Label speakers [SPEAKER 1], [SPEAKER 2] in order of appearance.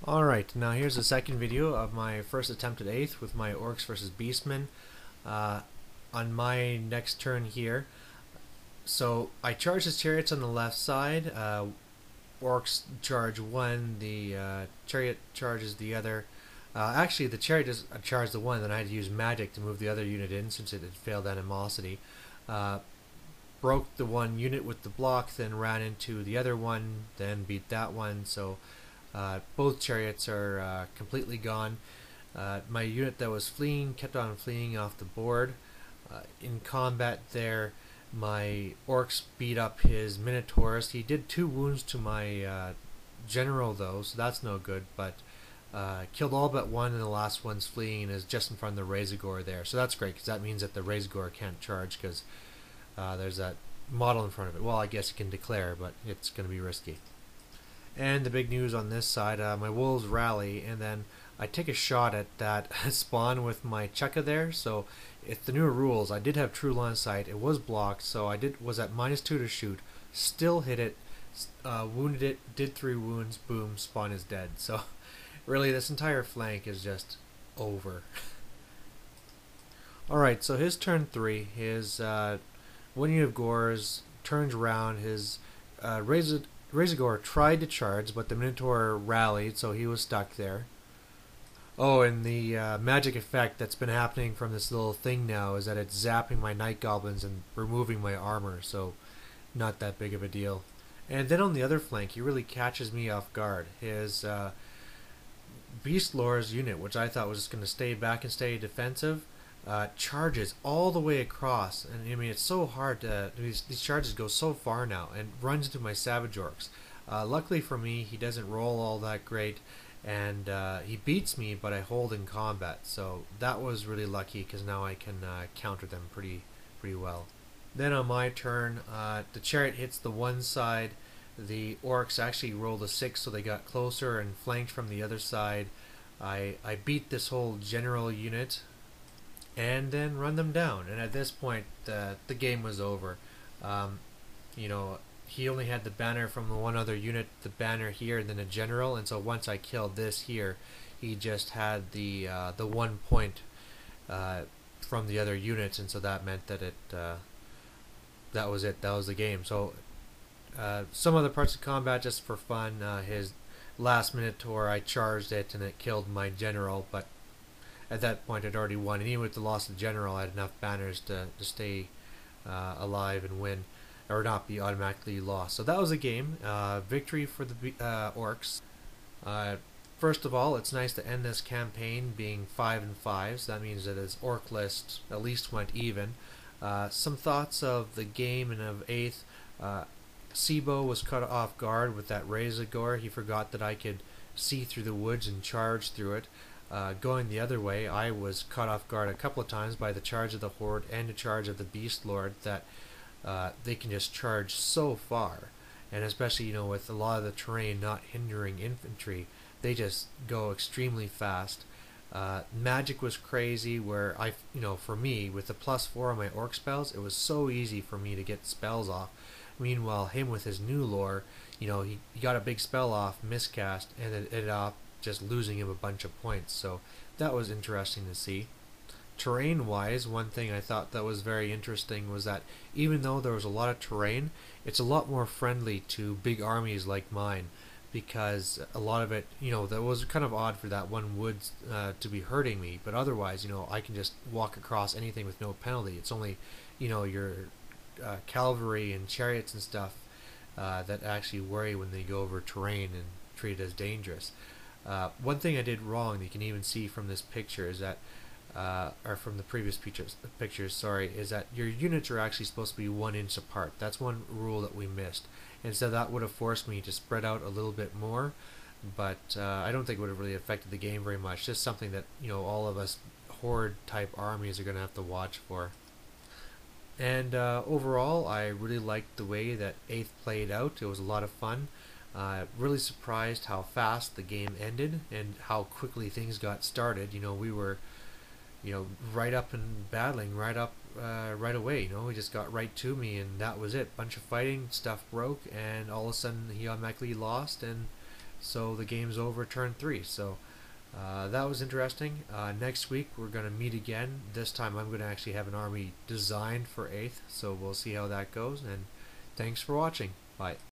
[SPEAKER 1] Alright, now here's the second video of my first attempt at 8th with my Orcs versus Beastmen on my next turn here. So I charge his chariots on the left side, Orcs charge one, the chariot charges the other. Actually the chariot just charged the one, then I had to use magic to move the other unit in since it had failed animosity. Broke the one unit with the block, then ran into the other one, then beat that one, so both chariots are completely gone. My unit that was fleeing kept on fleeing off the board. In combat there, my orcs beat up his minotaurs. He did 2 wounds to my general though, so that's no good, but killed all but one, and the last one's fleeing and is just in front of the Razagor there. So that's great, because that means that the Razagor can't charge, because there's that model in front of it. Well, I guess it can declare, but it's going to be risky. And the big news on this side, my wolves rally, and then I take a shot at that spawn with my Chukka there. So if the newer rules, I did have true line of sight. It was blocked, so I was at -2 to shoot. Still hit it, wounded it, did 3 wounds. Boom, spawn is dead. So really, this entire flank is just over. All right, so his turn 3, his one unit of Gores turns around. His Razagor tried to charge, but the Minotaur rallied, so he was stuck there. Oh, and the magic effect that's been happening from this little thing now is that it's zapping my Night Goblins and removing my armor, so not that big of a deal. And then on the other flank, he really catches me off guard. His Beast Lord's unit, which I thought was just going to stay back and stay defensive, charges all the way across, and I mean it's so hard to these charges go so far now, and runs into my Savage Orcs. Luckily for me, he doesn't roll all that great, and he beats me, but I hold in combat, so that was really lucky, because now I can counter them pretty well. Then on my turn, the chariot hits the one side. The Orcs actually rolled a 6, so they got closer and flanked from the other side. I beat this whole general unit and then run them down, and at this point the game was over. You know, he only had the banner from the one other unit, the banner here, and then a general, and so once I killed this here, he just had the 1 point from the other units, and so that meant that that was it, that was the game. So some other parts of combat just for fun. His last Minotaur, I charged it and it killed my general, but at that point I'd already won, and even with the loss of the general I had enough banners to stay alive and win, or not be automatically lost. So that was a game. Victory for the Orcs. First of all, it's nice to end this campaign being 5-5, so that means that his Orc list at least went even. Some thoughts of the game and of 8th. Sibo was caught off guard with that Razagor. He forgot that I could see through the woods and charge through it. Going the other way, I was caught off guard a couple of times by the charge of the Horde and the charge of the Beast Lord, that they can just charge so far, and especially, you know, with a lot of the terrain not hindering infantry, they just go extremely fast. Magic was crazy, where you know, for me with the +4 on my Orc spells, it was so easy for me to get spells off. Meanwhile, him with his new lore, you know, he got a big spell off, miscast, and it ended up just losing him a bunch of points. So that was interesting to see. Terrain wise, one thing I thought that was very interesting was that even though there was a lot of terrain, it's a lot more friendly to big armies like mine, because a lot of it, you know, that was kind of odd for that one wood to be hurting me, but otherwise, you know, I can just walk across anything with no penalty. It's only, you know, your cavalry and chariots and stuff that actually worry when they go over terrain and treat it as dangerous. One thing I did wrong that you can even see from this picture is that, or from the previous pictures, sorry, is that your units are actually supposed to be 1 inch apart. That's one rule that we missed, and so that would have forced me to spread out a little bit more, but I don't think it would have really affected the game very much. Just something that, you know, all of us horde type armies are going to have to watch for. And overall, I really liked the way that 8th played out. It was a lot of fun. Really surprised how fast the game ended and how quickly things got started. You know, we were, you know, right up and battling right away. You know, he just got right to me, and that was it. Bunch of fighting, stuff broke, and all of a sudden he automatically lost, and so the game's over turn 3. So that was interesting. Next week we're going to meet again. This time I'm going to actually have an army designed for 8th, so we'll see how that goes, and thanks for watching. Bye.